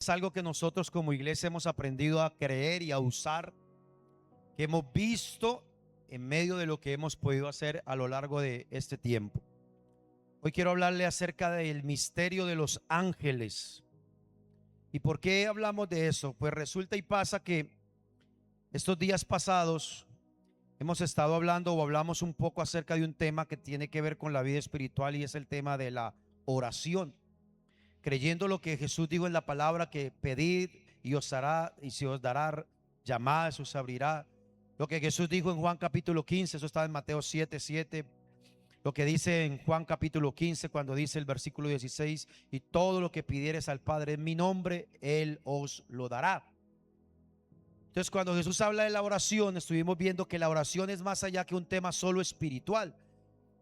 Es algo que nosotros como iglesia hemos aprendido a creer y a usar, que hemos visto en medio de lo que hemos podido hacer a lo largo de este tiempo. Hoy quiero hablarle acerca del misterio de los ángeles. ¿Y por qué hablamos de eso? Pues resulta y pasa que estos días pasados hemos estado hablando o hablamos un poco acerca de un tema que tiene que ver con la vida espiritual, y es el tema de la oración. Creyendo lo que Jesús dijo en la palabra, que pedid y os hará, y se os dará, llamad, se os abrirá. Lo que Jesús dijo en Juan capítulo 15, eso está en Mateo 7:7. Lo que dice en Juan capítulo 15, cuando dice el versículo 16: y todo lo que pidieres al Padre en mi nombre, Él os lo dará. Entonces, cuando Jesús habla de la oración, estuvimos viendo que la oración es más allá que un tema solo espiritual,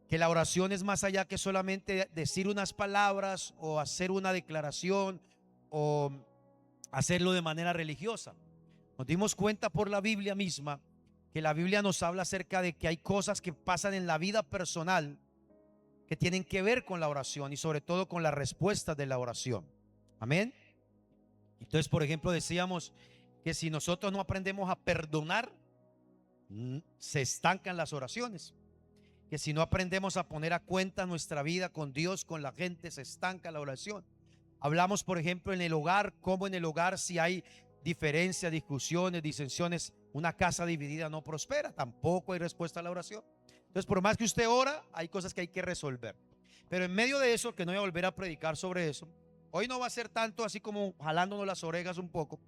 que la oración es más allá que solamente decir unas palabras o hacer una declaración o hacerlo de manera religiosa. Nos dimos cuenta por la Biblia misma que la Biblia nos habla acerca de que hay cosas que pasan en la vida personal que tienen que ver con la oración y sobre todo con la respuesta de la oración. Amén. Entonces, por ejemplo, decíamos que si nosotros no aprendemos a perdonar, se estancan las oraciones. Que si no aprendemos a poner a cuenta nuestra vida con Dios, con la gente, se estanca la oración. Hablamos, por ejemplo, en el hogar, cómo en el hogar, si hay diferencias, discusiones, disensiones, una casa dividida no prospera, tampoco hay respuesta a la oración. Entonces, por más que usted ora, hay cosas que hay que resolver. Pero en medio de eso, que no voy a volver a predicar sobre eso, hoy no va a ser tanto así como jalándonos las orejas un poco,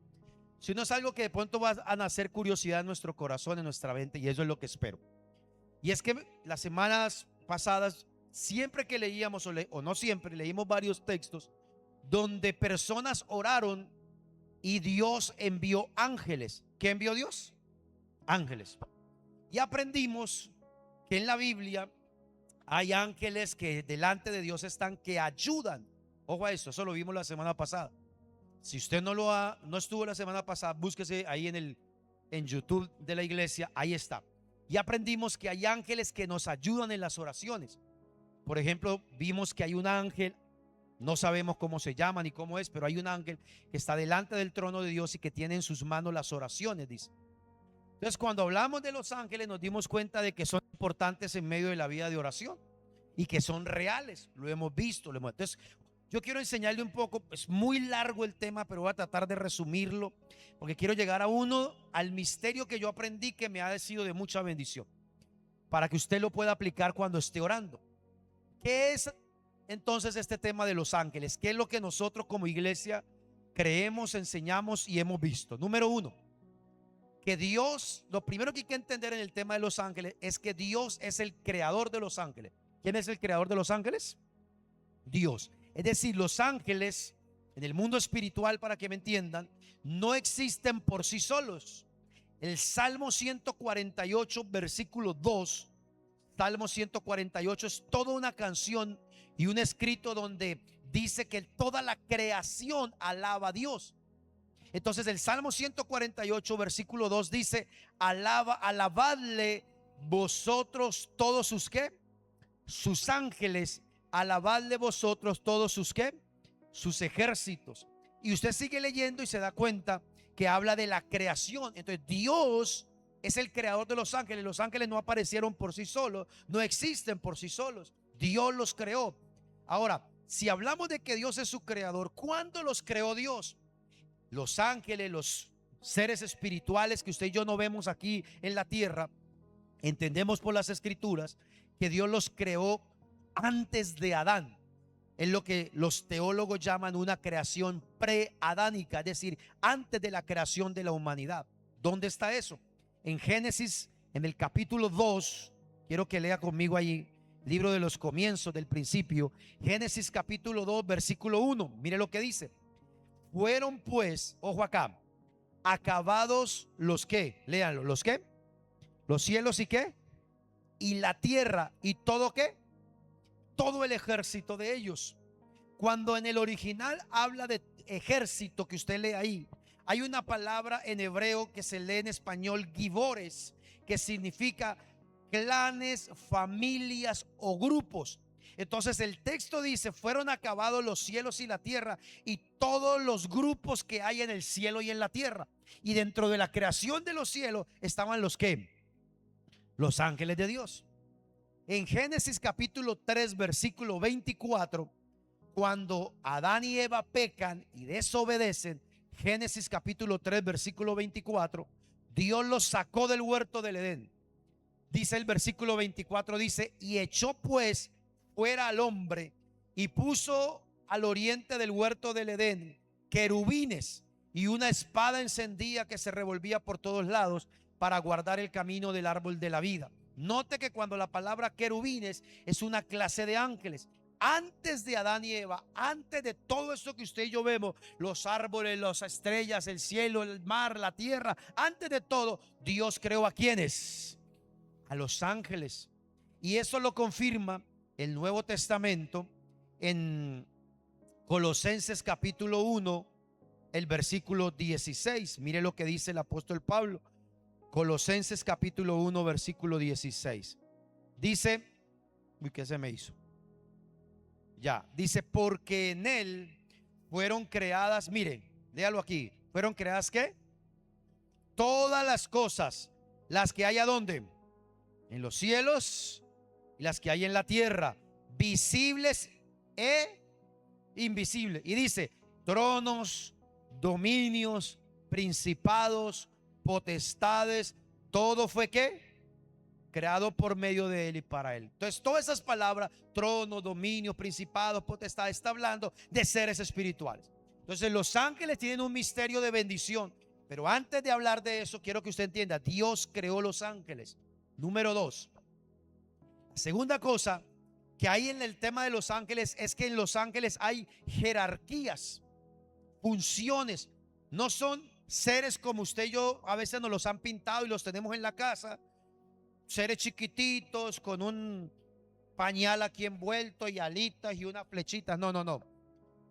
sino es algo que de pronto va a nacer curiosidad en nuestro corazón, en nuestra mente, y eso es lo que espero. Y es que las semanas pasadas, siempre que leíamos, o no siempre, leímos varios textos donde personas oraron y Dios envió ángeles. ¿Qué envió Dios? Ángeles. Y aprendimos que en la Biblia hay ángeles que delante de Dios están, que ayudan. Ojo a eso lo vimos la semana pasada. Si usted no estuvo la semana pasada, búsquese ahí en YouTube de la iglesia, ahí está. Y aprendimos que hay ángeles que nos ayudan en las oraciones. Por ejemplo, vimos que hay un ángel, no sabemos cómo se llama ni cómo es, pero hay un ángel que está delante del trono de Dios y que tiene en sus manos las oraciones, dice. Entonces, cuando hablamos de los ángeles, nos dimos cuenta de que son importantes en medio de la vida de oración y que son reales. Lo hemos visto. Entonces, yo quiero enseñarle un poco, es muy largo el tema, pero voy a tratar de resumirlo, porque quiero llegar al misterio que yo aprendí, que me ha sido de mucha bendición, para que usted lo pueda aplicar cuando esté orando. ¿Qué es entonces este tema de los ángeles? ¿Qué es lo que nosotros como iglesia creemos, enseñamos y hemos visto? Número uno, que Dios, lo primero que hay que entender en el tema de los ángeles es que Dios es el creador de los ángeles. ¿Quién es el creador de los ángeles? Dios. Es decir, los ángeles en el mundo espiritual, para que me entiendan, no existen por sí solos. El Salmo 148, versículo 2, Salmo 148 es toda una canción y un escrito donde dice que toda la creación alaba a Dios. Entonces el Salmo 148, versículo 2 dice: alabadle vosotros todos sus ¿qué? Sus ángeles, alabadle vosotros todos sus ¿qué? Sus ejércitos. Y usted sigue leyendo y se da cuenta que habla de la creación. Entonces Dios es el creador de los ángeles. Los ángeles no aparecieron por sí solos, no existen por sí solos. Dios los creó. Ahora, si hablamos de que Dios es su creador, ¿cuándo los creó Dios? Los ángeles, los seres espirituales que usted y yo no vemos aquí en la tierra, entendemos por las escrituras que Dios los creó antes de Adán. Es lo que los teólogos llaman una creación pre-adánica, es decir, antes de la creación de la humanidad. ¿Dónde está eso? En Génesis, en el capítulo 2, quiero que lea conmigo ahí, libro de los comienzos, del principio. Génesis capítulo 2, versículo 1. Mire lo que dice: fueron pues, ojo acá, acabados los que, léanlo, los que, los cielos y qué, y la tierra y todo qué, todo el ejército de ellos. Cuando en el original habla de ejército, que usted lee ahí, hay una palabra en hebreo que se lee en español gibores, que significa clanes, familias o grupos. Entonces el texto dice: fueron acabados los cielos y la tierra y todos los grupos que hay en el cielo y en la tierra. Y dentro de la creación de los cielos estaban los que, los ángeles de Dios. En Génesis capítulo 3 versículo 24, cuando Adán y Eva pecan y desobedecen, Génesis capítulo 3 versículo 24, Dios los sacó del huerto del Edén. Dice el versículo 24, dice: y echó pues fuera al hombre y puso al oriente del huerto del Edén querubines y una espada encendida que se revolvía por todos lados para guardar el camino del árbol de la vida. Note que cuando la palabra querubines es una clase de ángeles. Antes de Adán y Eva, antes de todo esto que usted y yo vemos, los árboles, las estrellas, el cielo, el mar, la tierra, antes de todo, Dios creó ¿a quiénes? A los ángeles. Y eso lo confirma el Nuevo Testamento en Colosenses capítulo 1, el versículo 16. Mire lo que dice el apóstol Pablo. Colosenses capítulo 1 versículo 16. Dice, uy, ¿qué se me hizo? Ya, dice: porque en él fueron creadas, mire, léalo aquí, fueron creadas ¿qué? Todas las cosas, las que hay ¿a dónde? En los cielos y las que hay en la tierra, visibles e invisibles. Y dice: tronos, dominios, principados, potestades, todo fue ¿qué? Creado por medio de él y para él. Entonces todas esas palabras, trono, dominio, principados, potestades, está hablando de seres espirituales. Entonces los ángeles tienen un misterio de bendición. Pero antes de hablar de eso, quiero que usted entienda: Dios creó los ángeles. Número 2, la segunda cosa que hay en el tema de los ángeles es que en los ángeles hay jerarquías, funciones. No son seres como usted y yo a veces nos los han pintado y los tenemos en la casa, seres chiquititos con un pañal aquí envuelto y alitas y una flechita. No, no, no.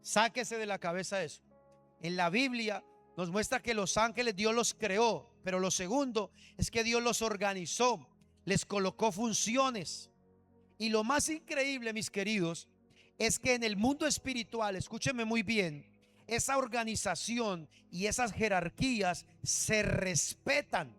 Sáquese de la cabeza eso. En la Biblia nos muestra que los ángeles Dios los creó, pero lo segundo es que Dios los organizó, les colocó funciones. Y lo más increíble, mis queridos, es que en el mundo espiritual, escúcheme muy bien, esa organización y esas jerarquías se respetan.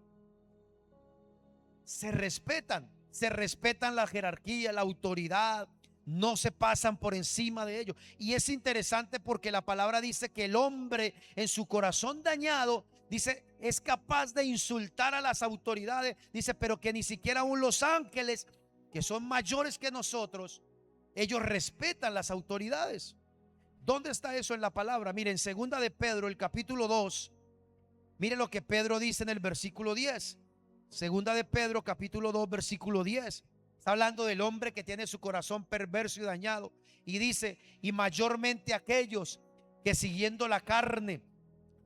Se respetan la jerarquía, la autoridad, no se pasan por encima de ellos. Y es interesante porque la palabra dice que el hombre en su corazón dañado, dice, es capaz de insultar a las autoridades, dice, pero que ni siquiera aún los ángeles, que son mayores que nosotros, ellos respetan las autoridades. ¿Dónde está eso en la palabra? Miren, segunda de Pedro, el capítulo 2, mire lo que Pedro dice en el versículo 10. Segunda de Pedro capítulo 2 versículo 10. Está hablando del hombre que tiene su corazón perverso y dañado. Y dice: y mayormente aquellos que siguiendo la carne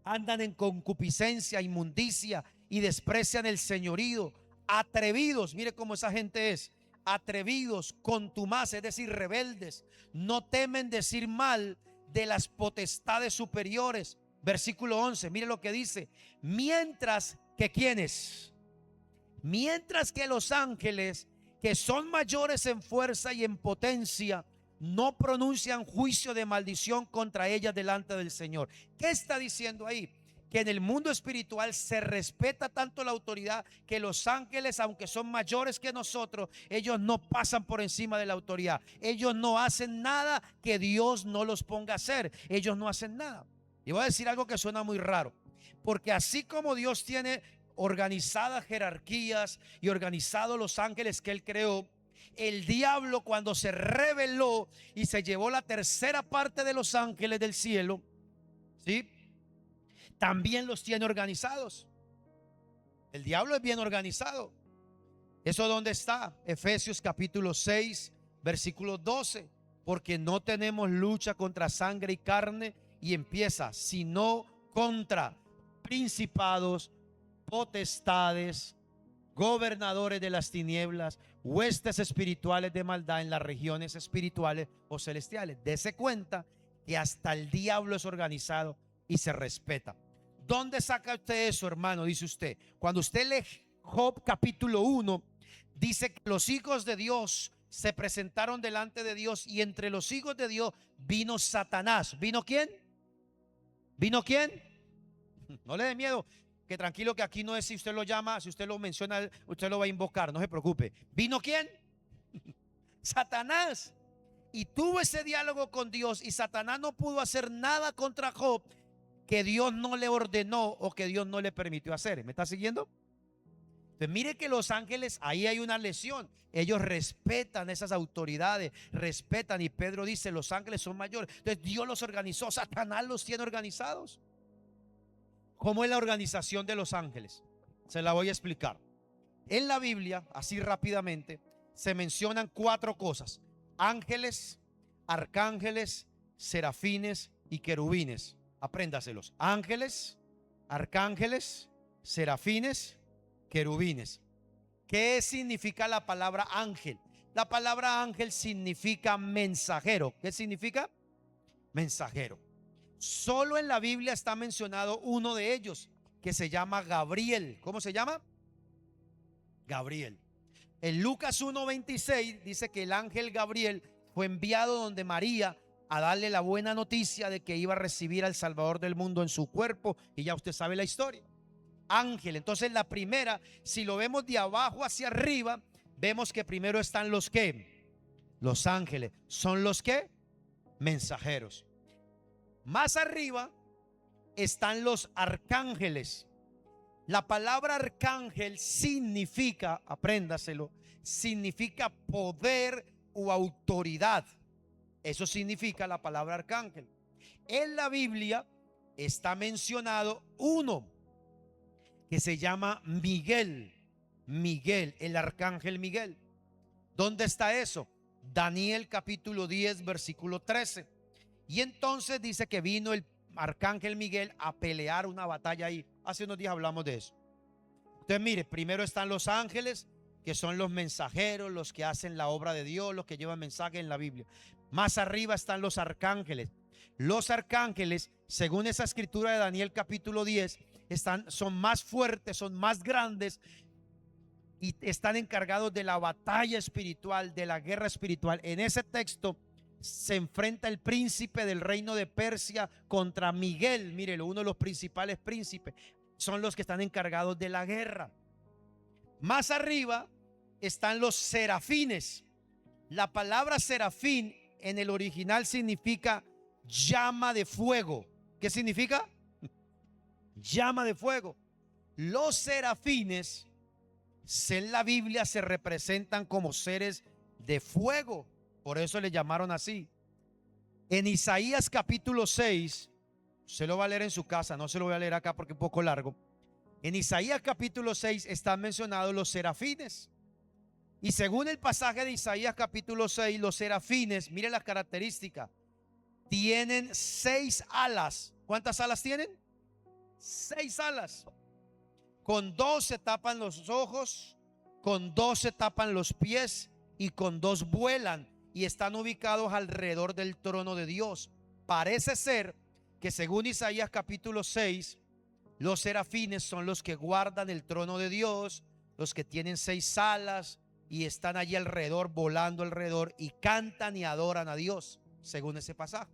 andan en concupiscencia, inmundicia y desprecian el señorío. Atrevidos, mire cómo esa gente es. Atrevidos, contumaces, es decir, rebeldes. No temen decir mal de las potestades superiores. Versículo 11, mire lo que dice: mientras que ¿quiénes? Mientras que los ángeles, que son mayores en fuerza y en potencia, no pronuncian juicio de maldición contra ellas delante del Señor. ¿Qué está diciendo ahí? Que en el mundo espiritual se respeta tanto la autoridad que los ángeles, aunque son mayores que nosotros, ellos no pasan por encima de la autoridad. Ellos no hacen nada que Dios no los ponga a hacer. Ellos no hacen nada. Y voy a decir algo que suena muy raro, porque así como Dios tiene organizadas jerarquías y organizados los ángeles que él creó, el diablo, cuando se rebeló y se llevó la tercera parte de los ángeles del cielo, ¿sí?, también los tiene organizados. El diablo es bien organizado. ¿Eso dónde está? Efesios capítulo 6 versículo 12. Porque no tenemos lucha contra sangre y carne, y empieza, sino contra principados, potestades, gobernadores de las tinieblas, huestes espirituales de maldad en las regiones espirituales o celestiales. Dese cuenta que hasta el diablo es organizado y se respeta. ¿Dónde saca usted eso, hermano? Dice usted, cuando usted lee Job capítulo 1, dice que los hijos de Dios se presentaron delante de Dios y entre los hijos de Dios vino Satanás. ¿Vino quién? ¿Vino quién? No le dé miedo, que tranquilo que aquí no es si usted lo llama, si usted lo menciona, usted lo va a invocar, no se preocupe. ¿Vino quién? Satanás. Y tuvo ese diálogo con Dios y Satanás no pudo hacer nada contra Job que Dios no le ordenó o que Dios no le permitió hacer. ¿Me está siguiendo? Entonces mire que los ángeles, ahí hay una lesión. Ellos respetan esas autoridades, respetan, y Pedro dice, los ángeles son mayores. Entonces Dios los organizó, Satanás los tiene organizados. ¿Cómo es la organización de los ángeles? Se la voy a explicar. En la Biblia, así rápidamente, se mencionan 4 cosas: ángeles, arcángeles, serafines y querubines. Apréndaselos: ángeles, arcángeles, serafines, querubines. ¿Qué significa la palabra ángel? La palabra ángel significa mensajero. ¿Qué significa? Mensajero. Solo en la Biblia está mencionado uno de ellos, que se llama Gabriel. ¿Cómo se llama? Gabriel. En Lucas 1:26 dice que el ángel Gabriel fue enviado donde María a darle la buena noticia de que iba a recibir al Salvador del mundo en su cuerpo, y ya usted sabe la historia. Ángel. Entonces la primera, si lo vemos de abajo hacia arriba, vemos que primero están los que, los ángeles, son los que, mensajeros. Más arriba están los arcángeles. La palabra arcángel significa, apréndaselo, significa poder o autoridad. Eso significa la palabra arcángel. En la Biblia está mencionado uno que se llama Miguel. Miguel, el arcángel Miguel. ¿Dónde está eso? Daniel capítulo 10 versículo 13. Y entonces dice que vino el arcángel Miguel a pelear una batalla ahí. Hace unos días hablamos de eso. Entonces mire, primero están los ángeles, que son los mensajeros, los que hacen la obra de Dios, los que llevan mensaje en la Biblia. Más arriba están los arcángeles. Los arcángeles, según esa escritura de Daniel capítulo 10, son más fuertes, son más grandes y están encargados de la batalla espiritual, de la guerra espiritual. En ese texto se enfrenta el príncipe del reino de Persia contra Miguel. Mírelo, uno de los principales príncipes. Son los que están encargados de la guerra. Más arriba están los serafines. La palabra serafín en el original significa llama de fuego. ¿Qué significa? Llama de fuego. Los serafines en la Biblia se representan como seres de fuego. Por eso le llamaron así. En Isaías capítulo 6, se lo va a leer en su casa, no se lo voy a leer acá porque es un poco largo. En Isaías capítulo 6 están mencionados los serafines. Y según el pasaje de Isaías capítulo 6, los serafines, mire las características, tienen 6 alas. ¿Cuántas alas tienen? 6 alas. Con 2 se tapan los ojos, con 2 se tapan los pies y con 2 vuelan, y están ubicados alrededor del trono de Dios. Parece ser que según Isaías capítulo 6, los serafines son los que guardan el trono de Dios, los que tienen 6 alas y están allí alrededor, volando alrededor, y cantan y adoran a Dios, según ese pasaje.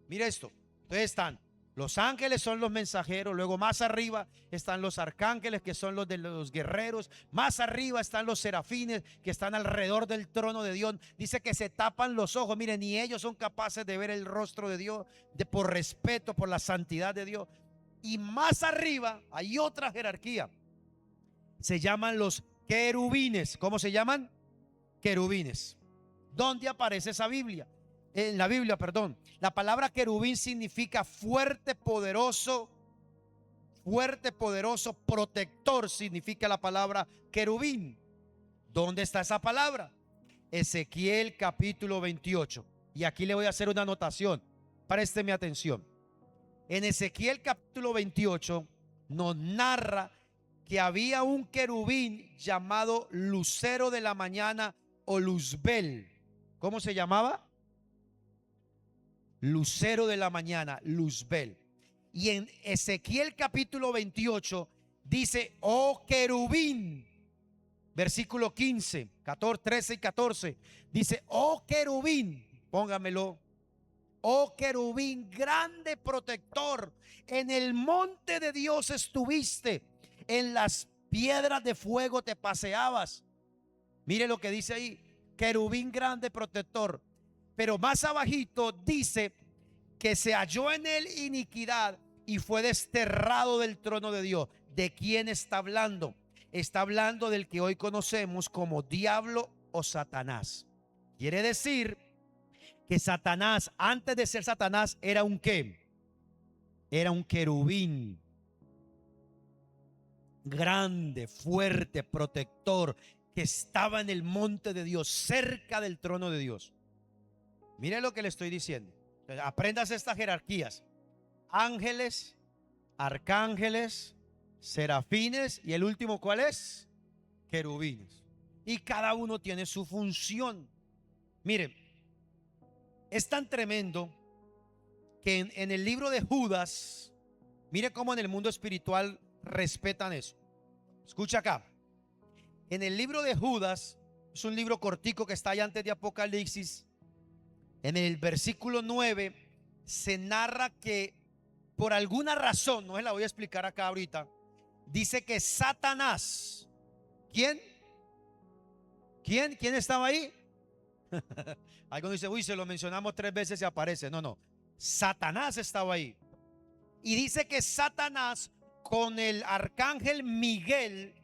Mire esto. Entonces están los ángeles, son los mensajeros. Luego más arriba están los arcángeles, que son los de los guerreros. Más arriba están los serafines, que están alrededor del trono de Dios. Dice que se tapan los ojos. Miren, ni ellos son capaces de ver el rostro de Dios, por respeto, por la santidad de Dios. Y más arriba hay otra jerarquía. Se llaman los querubines. ¿Cómo se llaman? Querubines. ¿Dónde aparece esa Biblia? En la Biblia, perdón. La palabra querubín significa fuerte, poderoso, protector, significa la palabra querubín. ¿Dónde está esa palabra? Ezequiel capítulo 28. Y aquí le voy a hacer una anotación. Présteme atención. En Ezequiel capítulo 28 nos narra que había un querubín llamado lucero de la mañana o Luzbel. ¿Cómo se llamaba? Lucero de la mañana, Luzbel. Y en Ezequiel capítulo 28 dice: oh querubín, versículo 15, 14, 13 y 14. Dice: oh querubín, póngamelo. Oh querubín, grande protector, en el monte de Dios estuviste, en las piedras de fuego te paseabas. Mire lo que dice ahí: querubín grande protector. Pero más abajito dice que se halló en él iniquidad y fue desterrado del trono de Dios. ¿De quién está hablando? Está hablando del que hoy conocemos como diablo o Satanás. Quiere decir que Satanás, antes de ser Satanás, era un ¿qué? Era un querubín grande, fuerte, protector, que estaba en el monte de Dios, cerca del trono de Dios. Mire lo que le estoy diciendo. Aprendas estas jerarquías: ángeles, arcángeles, serafines, y el último, ¿cuál es? Querubines. Y cada uno tiene su función. Mire, es tan tremendo que en el libro de Judas, mire cómo en el mundo espiritual respetan eso. Escucha acá. En el libro de Judas, es un libro cortico que está allá antes de Apocalipsis. En el versículo 9 se narra que por alguna razón, no se la voy a explicar acá ahorita, dice que Satanás, ¿quién? ¿Quién estaba ahí? Algunos dicen: uy, se lo mencionamos 3 veces y aparece. No, Satanás estaba ahí. Y dice que Satanás con el arcángel Miguel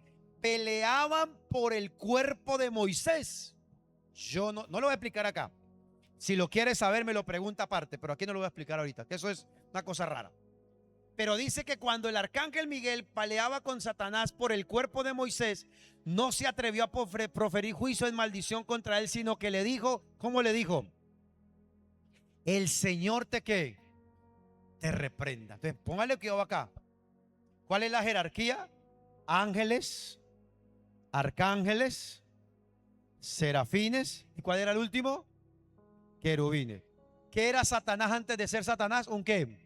peleaban por el cuerpo de Moisés. Yo no lo voy a explicar acá. Si lo quieres saber, me lo pregunta aparte, pero aquí no lo voy a explicar ahorita, que eso es una cosa rara. Pero dice que cuando el arcángel Miguel peleaba con Satanás por el cuerpo de Moisés, no se atrevió a proferir juicio en maldición contra él, sino que le dijo, ¿cómo le dijo? El Señor te ¿qué? Te reprenda. Entonces, póngale cuidado acá. ¿Cuál es la jerarquía? Ángeles, arcángeles, serafines. ¿Y cuál era el último? Querubines. ¿Qué era Satanás antes de ser Satanás? ¿Un qué?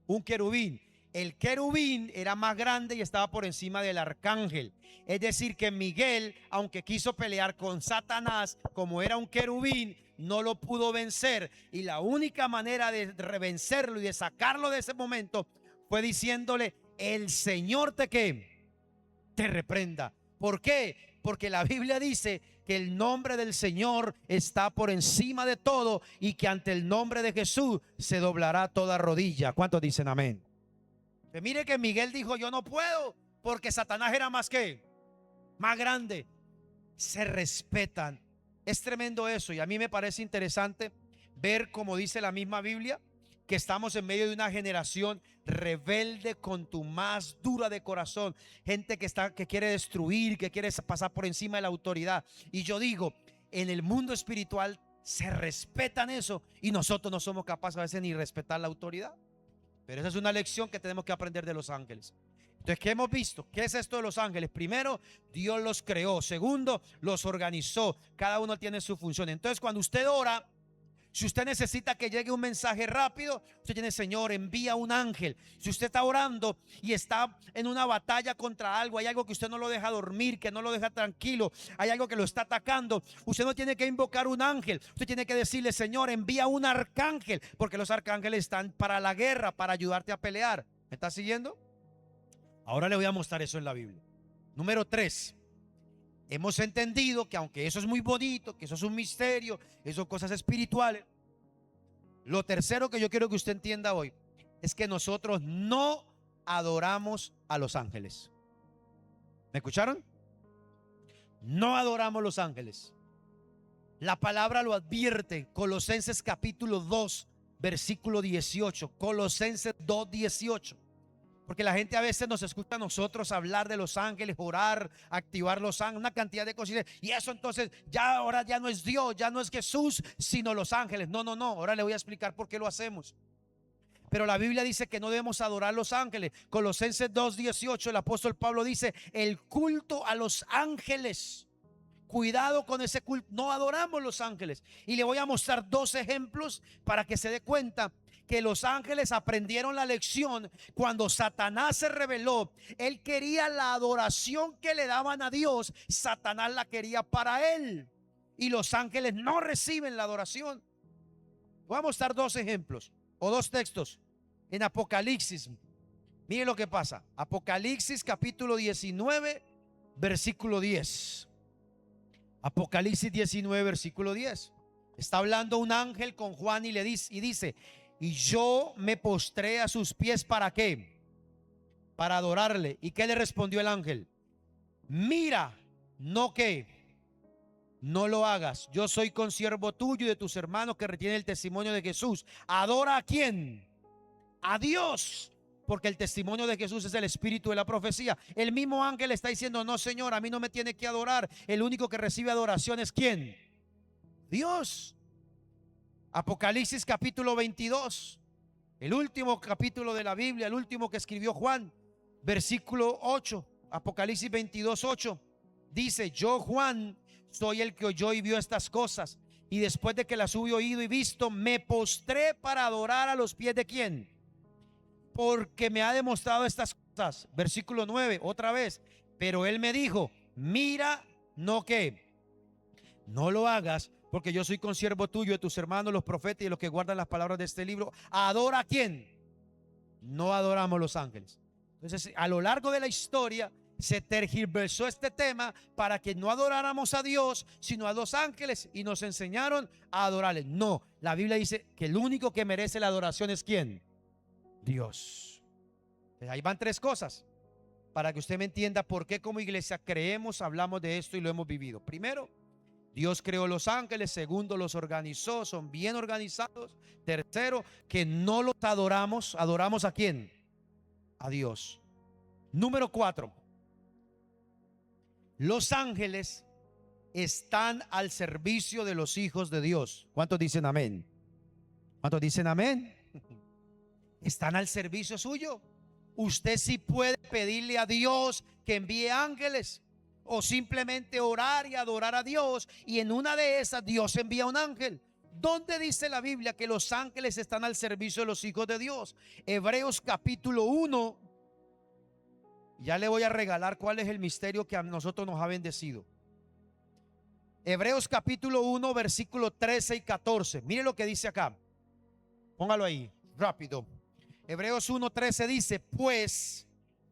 Un querubín. El querubín era más grande y estaba por encima del arcángel. Es decir, que Miguel, aunque quiso pelear con Satanás, como era un querubín, no lo pudo vencer. Y la única manera de vencerlo y de sacarlo de ese momento fue diciéndole: el Señor te ¿qué? Te reprenda. ¿Por qué? Porque la Biblia dice que el nombre del Señor está por encima de todo y que ante el nombre de Jesús se doblará toda rodilla. ¿Cuántos dicen amén? Pues mire que Miguel dijo: yo no puedo, porque Satanás era más más grande. Se respetan. Es tremendo eso, y a mí me parece interesante ver, como dice la misma Biblia, que estamos en medio de una generación rebelde, contumaz, dura de corazón, gente que quiere destruir, que quiere pasar por encima de la autoridad. Y yo digo, en el mundo espiritual se respetan eso, y nosotros no somos capaces a veces ni respetar la autoridad. Pero esa es una lección que tenemos que aprender de los ángeles. Entonces, ¿qué hemos visto? ¿Qué es esto de los ángeles? Primero, Dios los creó. Segundo, los organizó. Cada uno tiene su función. Entonces, cuando usted ora, si usted necesita que llegue un mensaje rápido, usted tiene: Señor, envía un ángel. Si usted está orando y está en una batalla contra algo, hay algo que usted no lo deja dormir, que no lo deja tranquilo, hay algo que lo está atacando, usted no tiene que invocar un ángel. Usted tiene que decirle: Señor, envía un arcángel, porque los arcángeles están para la guerra, para ayudarte a pelear. ¿Me está siguiendo? Ahora le voy a mostrar eso en la Biblia. Número 3. Hemos entendido que aunque eso es muy bonito, que eso es un misterio, eso son cosas espirituales, lo tercero que yo quiero que usted entienda hoy es que nosotros no adoramos a los ángeles. ¿Me escucharon? No adoramos los ángeles. La palabra lo advierte. Colosenses capítulo 2 versículo 18. Colosenses 2:18. Porque la gente a veces nos escucha a nosotros hablar de los ángeles, orar, activar los ángeles, una cantidad de cosas. Y eso entonces ya ahora ya no es Dios, ya no es Jesús, sino los ángeles. No. Ahora le voy a explicar por qué lo hacemos. Pero la Biblia dice que no debemos adorar los ángeles. Colosenses 2:18, el apóstol Pablo dice: el culto a los ángeles. Cuidado con ese culto. No adoramos los ángeles. Y le voy a mostrar 2 ejemplos para que se dé cuenta que los ángeles aprendieron la lección cuando Satanás se rebeló. Él quería la adoración que le daban a Dios, Satanás la quería para él, y los ángeles no reciben la adoración. Vamos a dar dos ejemplos o dos textos en Apocalipsis. Mire lo que pasa. Apocalipsis capítulo 19 versículo 10. Apocalipsis 19 versículo 10. Está hablando un ángel con Juan y le dice, y yo me postré a sus pies, ¿para qué? Para adorarle. ¿Y qué le respondió el ángel? Mira, no que no lo hagas. Yo soy consiervo tuyo y de tus hermanos que retienen el testimonio de Jesús. ¿Adora a quién? A Dios, porque el testimonio de Jesús es el espíritu de la profecía. El mismo ángel está diciendo, no señor, a mí no me tiene que adorar. El único que recibe adoración es ¿quién? Dios. Apocalipsis capítulo 22, el último capítulo de la Biblia, el último que escribió Juan, versículo 8. Apocalipsis 22, 8 dice, yo Juan soy el que oyó y vio estas cosas, y después de que las hube oído y visto, me postré para adorar a los pies de ¿quién? Porque me ha demostrado estas cosas. Versículo 9, otra vez, pero él me dijo, mira, no que no lo hagas, porque yo soy consiervo tuyo, de tus hermanos los profetas y de los que guardan las palabras de este libro. ¿Adora a quién? No adoramos los ángeles. Entonces, a lo largo de la historia se tergiversó este tema para que no adoráramos a Dios, sino a los ángeles, y nos enseñaron a adorarles. No, la Biblia dice que el único que merece la adoración es ¿quién? Dios. Ahí van tres cosas para que usted me entienda por qué como iglesia creemos, hablamos de esto y lo hemos vivido. Primero, Dios creó los ángeles. Segundo, los organizó, son bien organizados. Tercero, que no los adoramos. ¿Adoramos a quién? A Dios. Número 4, los ángeles están al servicio de los hijos de Dios. ¿Cuántos dicen amén? ¿Cuántos dicen amén? Están al servicio suyo. Usted sí puede pedirle a Dios que envíe ángeles, o simplemente orar y adorar a Dios, y en una de esas Dios envía un ángel. ¿Dónde dice la Biblia que los ángeles están al servicio de los hijos de Dios? Hebreos capítulo 1. Ya le voy a regalar cuál es el misterio que a nosotros nos ha bendecido. Hebreos capítulo 1 versículo 13 y 14. Mire lo que dice acá. Póngalo ahí, rápido. Hebreos 1:13 dice, pues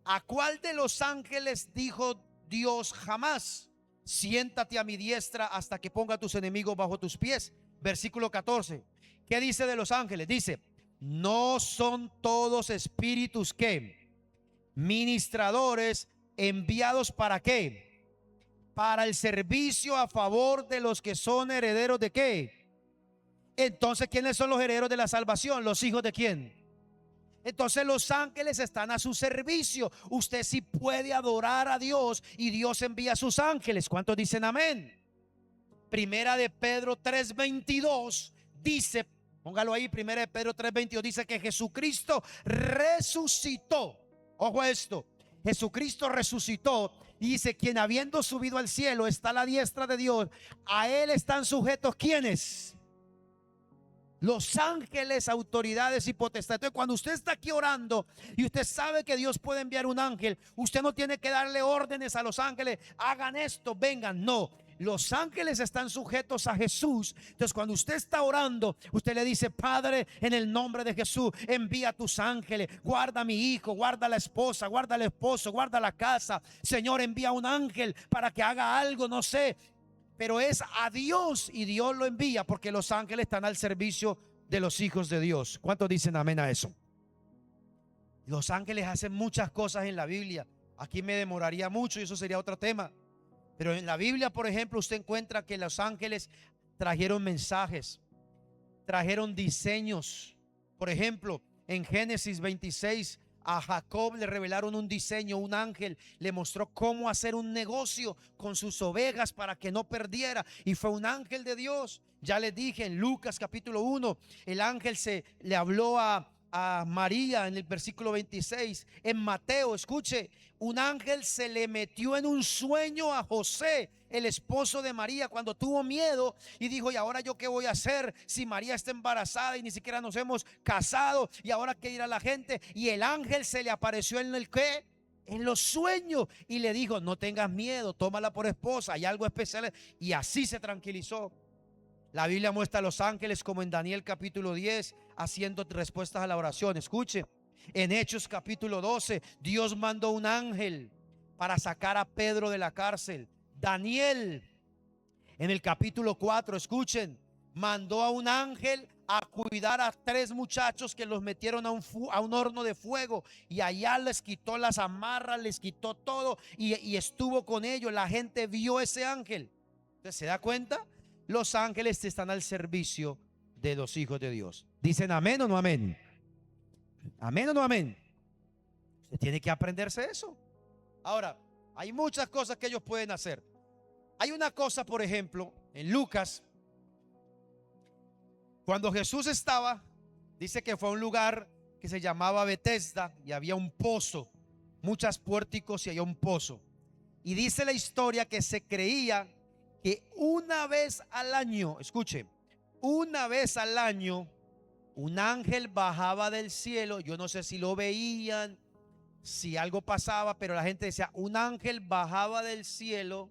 ¿a cuál de los ángeles dijo Dios jamás? Siéntate a mi diestra hasta que ponga a tus enemigos bajo tus pies. Versículo 14. ¿Qué dice de los ángeles? Dice, no son todos espíritus que ministradores enviados para qué? Para el servicio a favor de los que son herederos de qué. Entonces, ¿quiénes son los herederos de la salvación? ¿Los hijos de quién? Entonces los ángeles están a su servicio. Usted sí puede adorar a Dios y Dios envía a sus ángeles. ¿Cuántos dicen amén? Primera de Pedro 3:22 dice, póngalo ahí, Primera de Pedro 3:22 dice que Jesucristo resucitó. Ojo a esto, Jesucristo resucitó, y dice, quien habiendo subido al cielo está a la diestra de Dios, a él están sujetos ¿quiénes? Los ángeles, autoridades y potestades. Entonces, cuando usted está aquí orando y usted sabe que Dios puede enviar un ángel, usted no tiene que darle órdenes a los ángeles, hagan esto, vengan. No, los ángeles están sujetos a Jesús. Entonces, cuando usted está orando, usted le dice, Padre, en el nombre de Jesús, envía tus ángeles, guarda a mi hijo, guarda a la esposa, guarda al esposo, guarda la casa. Señor, envía un ángel para que haga algo, no sé. Pero es a Dios, y Dios lo envía porque los ángeles están al servicio de los hijos de Dios. ¿Cuántos dicen amén a eso? Los ángeles hacen muchas cosas en la Biblia. Aquí me demoraría mucho y eso sería otro tema. Pero en la Biblia, por ejemplo, usted encuentra que los ángeles trajeron mensajes, trajeron diseños. Por ejemplo, en Génesis 26, a Jacob le revelaron un diseño. Un ángel le mostró cómo hacer un negocio con sus ovejas para que no perdiera, y fue un ángel de Dios. Ya les dije en Lucas capítulo 1, el ángel le habló a a María en el versículo 26. En Mateo, escuche, un ángel se le metió en un sueño a José, el esposo de María, cuando tuvo miedo y dijo: ¿y ahora yo qué voy a hacer si María está embarazada y ni siquiera nos hemos casado? ¿Y ahora qué dirá la gente? Y el ángel se le apareció en el qué, en los sueños, y le dijo: no tengas miedo, tómala por esposa, hay algo especial. Y así se tranquilizó. La Biblia muestra a los ángeles como en Daniel capítulo 10 haciendo respuestas a la oración. Escuche, en Hechos capítulo 12 Dios mandó un ángel para sacar a Pedro de la cárcel. Daniel en el capítulo 4, escuchen, mandó a un ángel a cuidar a 3 muchachos que los metieron a un horno de fuego, y allá les quitó las amarras, les quitó todo y estuvo con ellos. La gente vio ese ángel. Entonces, ¿se da cuenta? Los ángeles están al servicio de los hijos de Dios. ¿Dicen amén o no amén? ¿Amén o no amén? Usted tiene que aprenderse eso. Ahora, hay muchas cosas que ellos pueden hacer. Hay una cosa, por ejemplo, en Lucas, cuando Jesús estaba, dice que fue a un lugar que se llamaba Betesda y había un pozo, muchas pórticos y había un pozo. Y dice la historia que se creía que una vez al año, escuche, una vez al año, un ángel bajaba del cielo. Yo no sé si lo veían, si algo pasaba, pero la gente decía: un ángel bajaba del cielo,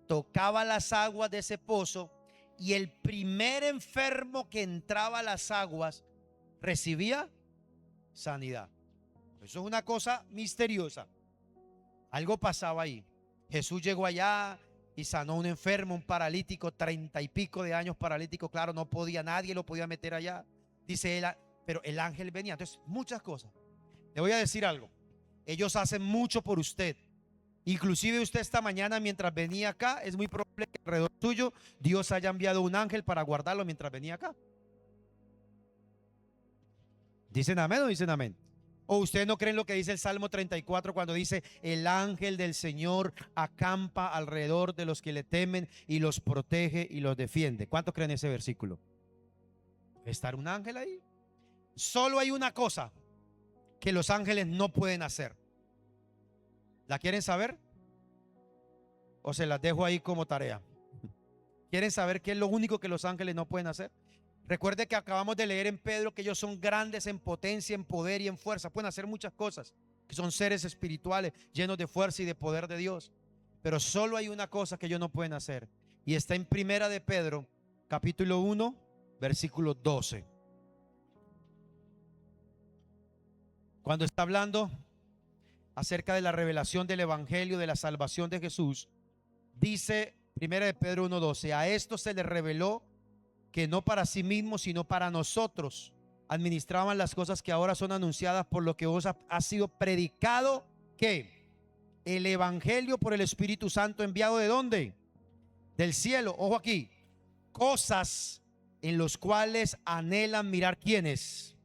tocaba las aguas de ese pozo, y el primer enfermo que entraba a las aguas recibía sanidad. Eso es una cosa misteriosa. Algo pasaba ahí. Jesús llegó allá y sanó a un enfermo, un paralítico, 30 y pico de años paralítico. Claro, no podía, nadie lo podía meter allá. Dice él, pero el ángel venía. Entonces, muchas cosas. Le voy a decir algo. Ellos hacen mucho por usted. Inclusive usted esta mañana, mientras venía acá, es muy probable que alrededor suyo Dios haya enviado un ángel para guardarlo mientras venía acá. ¿Dicen amén o dicen amén? ¿O ustedes no creen lo que dice el Salmo 34 cuando dice: el ángel del Señor acampa alrededor de los que le temen y los protege y los defiende? ¿Cuántos creen ese versículo? ¿Estar un ángel ahí? Solo hay una cosa que los ángeles no pueden hacer. ¿La quieren saber? ¿O se las dejo ahí como tarea? ¿Quieren saber qué es lo único que los ángeles no pueden hacer? Recuerde que acabamos de leer en Pedro que ellos son grandes en potencia, en poder y en fuerza. Pueden hacer muchas cosas, que son seres espirituales llenos de fuerza y de poder de Dios. Pero solo hay una cosa que ellos no pueden hacer, y está en Primera de Pedro, capítulo 1, versículo 12. Cuando está hablando acerca de la revelación del evangelio, de la salvación de Jesús, dice Primera de Pedro 1:12: a esto se le reveló que no para sí mismos, sino para nosotros administraban las cosas que ahora son anunciadas, por lo que os ha sido predicado que el evangelio por el Espíritu Santo enviado ¿de dónde? Del cielo. Ojo aquí, cosas en los cuales anhelan mirar ¿quiénes?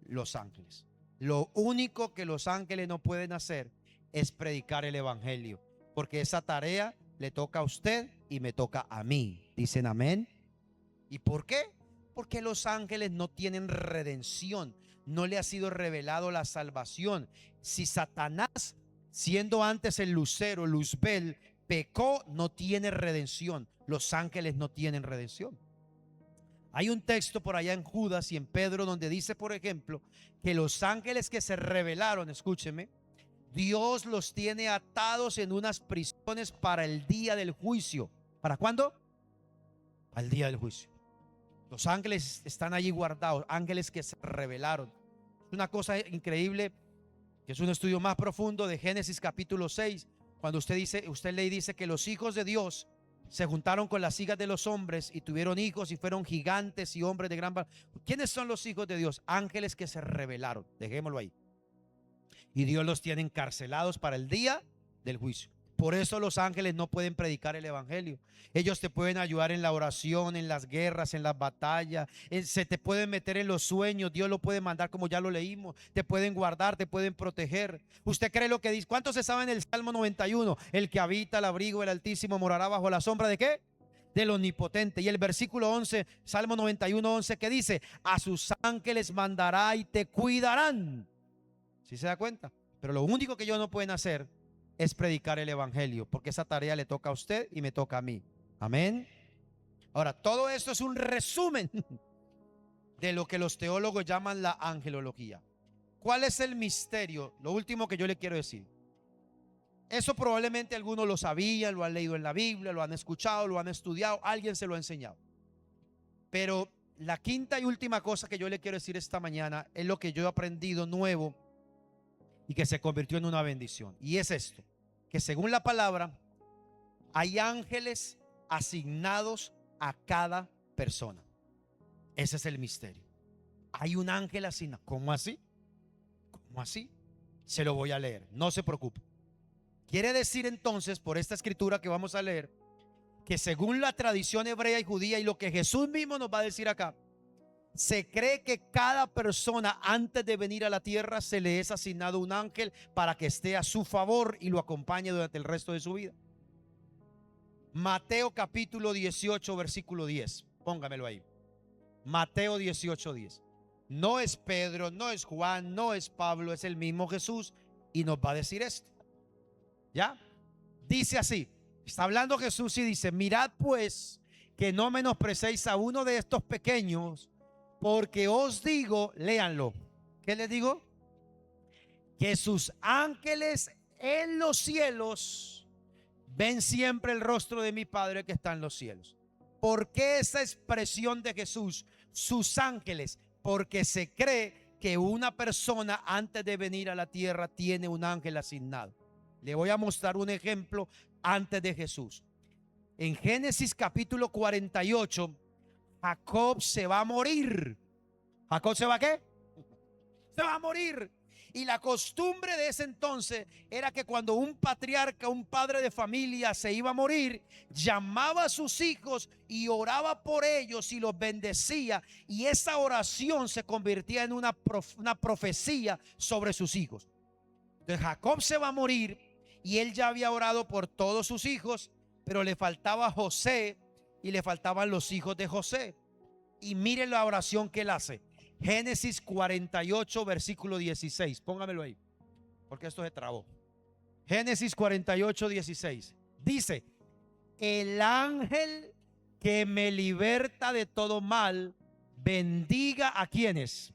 Los ángeles. Lo único que los ángeles no pueden hacer es predicar el evangelio, porque esa tarea le toca a usted y me toca a mí. ¿Dicen amén? ¿Y por qué? Porque los ángeles no tienen redención, no le ha sido revelado la salvación. Si Satanás, siendo antes el lucero, Luzbel, pecó, no tiene redención. Los ángeles no tienen redención. Hay un texto por allá en Judas y en Pedro donde dice, por ejemplo, que los ángeles que se rebelaron, escúcheme, Dios los tiene atados en unas prisiones para el día del juicio. ¿Para cuándo? Al día del juicio. Los ángeles están allí guardados, ángeles que se rebelaron. Es una cosa increíble, que es un estudio más profundo de Génesis capítulo 6, cuando usted lee y dice que los hijos de Dios se juntaron con las hijas de los hombres y tuvieron hijos y fueron gigantes y hombres de gran valor. ¿Quiénes son los hijos de Dios? Ángeles que se rebelaron, dejémoslo ahí. Y Dios los tiene encarcelados para el día del juicio. Por eso los ángeles no pueden predicar el evangelio. Ellos te pueden ayudar en la oración, en las guerras, en las batallas, se te pueden meter en los sueños. Dios lo puede mandar, como ya lo leímos. Te pueden guardar, te pueden proteger. ¿Usted cree lo que dice? ¿Cuántos se saben el Salmo 91? El que habita al abrigo del Altísimo morará bajo la sombra ¿de qué? del Omnipotente. Y el versículo 11, Salmo 91:11, que dice: a sus ángeles mandará y te cuidarán. ¿Sí se da cuenta? Pero lo único que ellos no pueden hacer es predicar el evangelio, porque esa tarea le toca a usted y me toca a mí. Amén. Ahora, todo esto es un resumen de lo que los teólogos llaman la angelología. ¿Cuál es el misterio? Lo último que yo le quiero decir. Eso probablemente algunos lo sabían, lo han leído en la Biblia, lo han escuchado, lo han estudiado, alguien se lo ha enseñado. Pero la quinta y última cosa que yo le quiero decir esta mañana es lo que yo he aprendido nuevo y que se convirtió en una bendición. Y es esto, que según la palabra hay ángeles asignados a cada persona. Ese es el misterio. Hay un ángel asignado. ¿Cómo así? ¿Cómo así? Se lo voy a leer, no se preocupe. Quiere decir entonces, por esta escritura que vamos a leer, que según la tradición hebrea y judía y lo que Jesús mismo nos va a decir acá, se cree que cada persona antes de venir a la tierra se le es asignado un ángel para que esté a su favor y lo acompañe durante el resto de su vida. Mateo capítulo 18 versículo 10, póngamelo ahí. Mateo 18:10. No es Pedro, no es Juan, no es Pablo, es el mismo Jesús y nos va a decir esto. ¿Ya? Dice así, está hablando Jesús y dice: mirad pues que no menosprecéis a uno de estos pequeños, porque os digo, léanlo. ¿Qué les digo? Que sus ángeles en los cielos ven siempre el rostro de mi Padre que está en los cielos. ¿Por qué esa expresión de Jesús? Sus ángeles, porque se cree que una persona antes de venir a la tierra tiene un ángel asignado. Le voy a mostrar un ejemplo antes de Jesús. En Génesis capítulo 48, Jacob se va a morir. ¿Jacob se va a qué? Se va a morir. Y la costumbre de ese entonces era que cuando un patriarca, un padre de familia se iba a morir, llamaba a sus hijos y oraba por ellos y los bendecía. Y esa oración se convertía en una profecía sobre sus hijos. Entonces Jacob se va a morir y él ya había orado por todos sus hijos, pero le faltaba José y le faltaban los hijos de José. Y mire la oración que él hace. Génesis 48 versículo 16. Póngamelo ahí, porque esto se trabó. Génesis 48, 16. Dice: el ángel que me liberta de todo mal, bendiga a quienes,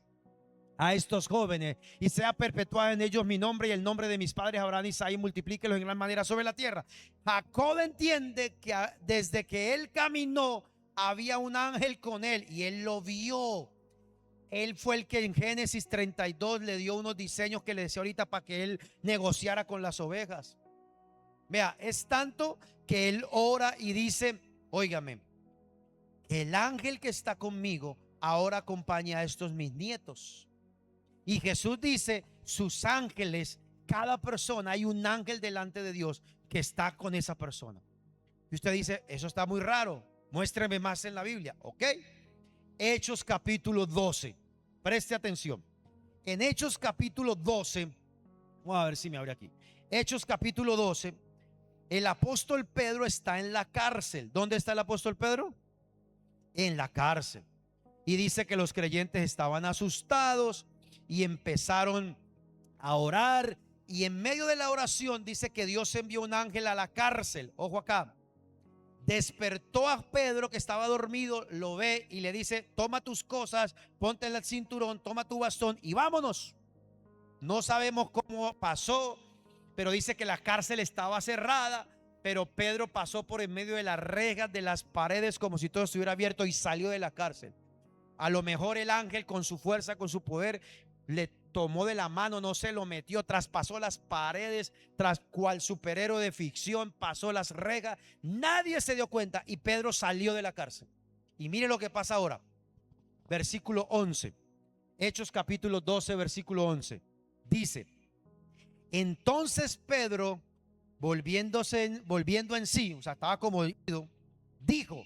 a estos jóvenes, y sea perpetuado en ellos mi nombre y el nombre de mis padres Abraham y Isaí, multiplíquelos en gran manera sobre la tierra. Jacob entiende que desde que él caminó había un ángel con él y él lo vio. Él fue el que en Génesis 32 le dio unos diseños que le decía ahorita para que él negociara con las ovejas. Vea, es tanto que él ora y dice: óigame, el ángel que está conmigo ahora acompaña a estos mis nietos. Y Jesús dice: sus ángeles, cada persona, hay un ángel delante de Dios que está con esa persona. Y usted dice: eso está muy raro, muéstreme más en la Biblia. Ok, Hechos capítulo 12, preste atención. En Hechos capítulo 12, vamos a ver si me abre aquí. Hechos capítulo 12, el apóstol Pedro está en la cárcel. ¿Dónde está el apóstol Pedro? En la cárcel. Y dice que los creyentes estaban asustados y empezaron a orar. Y en medio de la oración dice que Dios envió un ángel a la cárcel. Ojo acá. Despertó a Pedro, que estaba dormido, lo ve y le dice: toma tus cosas, ponte el cinturón, toma tu bastón y vámonos. No sabemos cómo pasó, pero dice que la cárcel estaba cerrada, pero Pedro pasó por en medio de las rejas de las paredes como si todo estuviera abierto y salió de la cárcel. A lo mejor el ángel con su fuerza, con su poder, le tomó de la mano, no se lo metió, traspasó las paredes, tras cual superhéroe de ficción, pasó las rejas, nadie se dio cuenta y Pedro salió de la cárcel. Y mire lo que pasa ahora, versículo 11, Hechos capítulo 12, versículo 11, dice: entonces Pedro, volviendo en sí, o sea, estaba conmovido, dijo: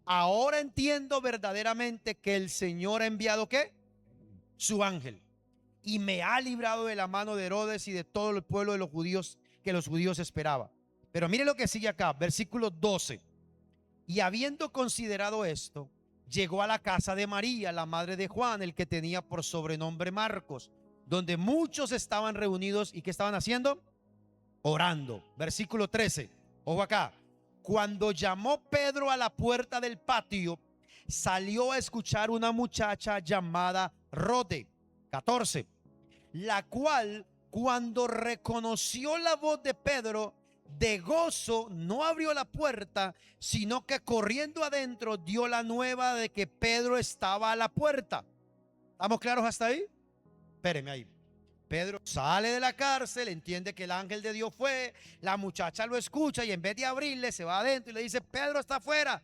ahora entiendo verdaderamente que el Señor ha enviado ¿qué? Su ángel, y me ha librado de la mano de Herodes y de todo el pueblo de los judíos que los judíos esperaban. Pero mire lo que sigue acá, versículo 12. Y habiendo considerado esto, llegó a la casa de María, la madre de Juan, el que tenía por sobrenombre Marcos, donde muchos estaban reunidos y ¿qué estaban haciendo? Orando. Versículo 13. Ojo acá. Cuando llamó Pedro a la puerta del patio, salió a escuchar una muchacha llamada Rode. 14. La cual, cuando reconoció la voz de Pedro, de gozo no abrió la puerta, sino que corriendo adentro dio la nueva de que Pedro estaba a la puerta. ¿Estamos claros hasta ahí? Espérenme ahí. Pedro sale de la cárcel, entiende que el ángel de Dios fue, la muchacha lo escucha y en vez de abrirle se va adentro y le dice: Pedro está afuera.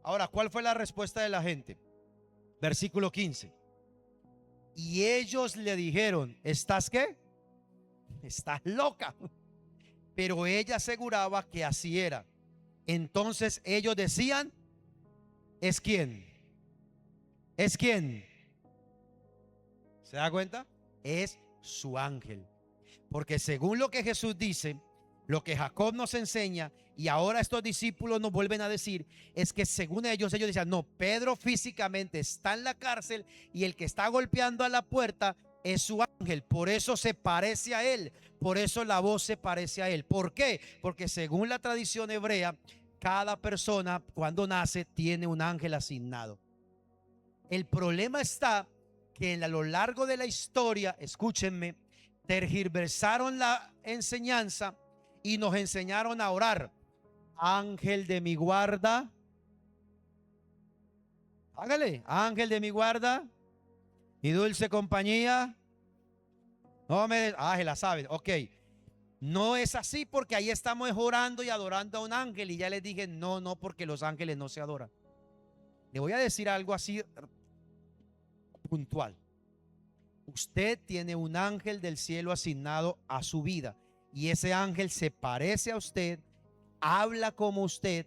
Ahora, ¿cuál fue la respuesta de la gente? Versículo 15. Y ellos le dijeron: ¿estás qué? Estás loca. Pero ella aseguraba que así era. Entonces ellos decían: ¿es quién? ¿Es quién? ¿Se da cuenta? Es su ángel. Porque según lo que Jesús dice, lo que Jacob nos enseña y ahora estos discípulos nos vuelven a decir, es que según ellos decían: no, Pedro físicamente está en la cárcel y el que está golpeando a la puerta es su ángel. Por eso se parece a él. Por eso la voz se parece a él. ¿Por qué? Porque según la tradición hebrea, cada persona cuando nace tiene un ángel asignado. El problema está que a lo largo de la historia, escúchenme, tergiversaron la enseñanza y nos enseñaron a orar: ángel de mi guarda, hágale, ángel de mi guarda, mi dulce compañía. No me, se la saben, ok. No es así, porque ahí estamos orando y adorando a un ángel. Y ya les dije, no, porque los ángeles no se adoran. Le voy a decir algo así puntual. Usted tiene un ángel del cielo asignado a su vida, y ese ángel se parece a usted, habla como usted,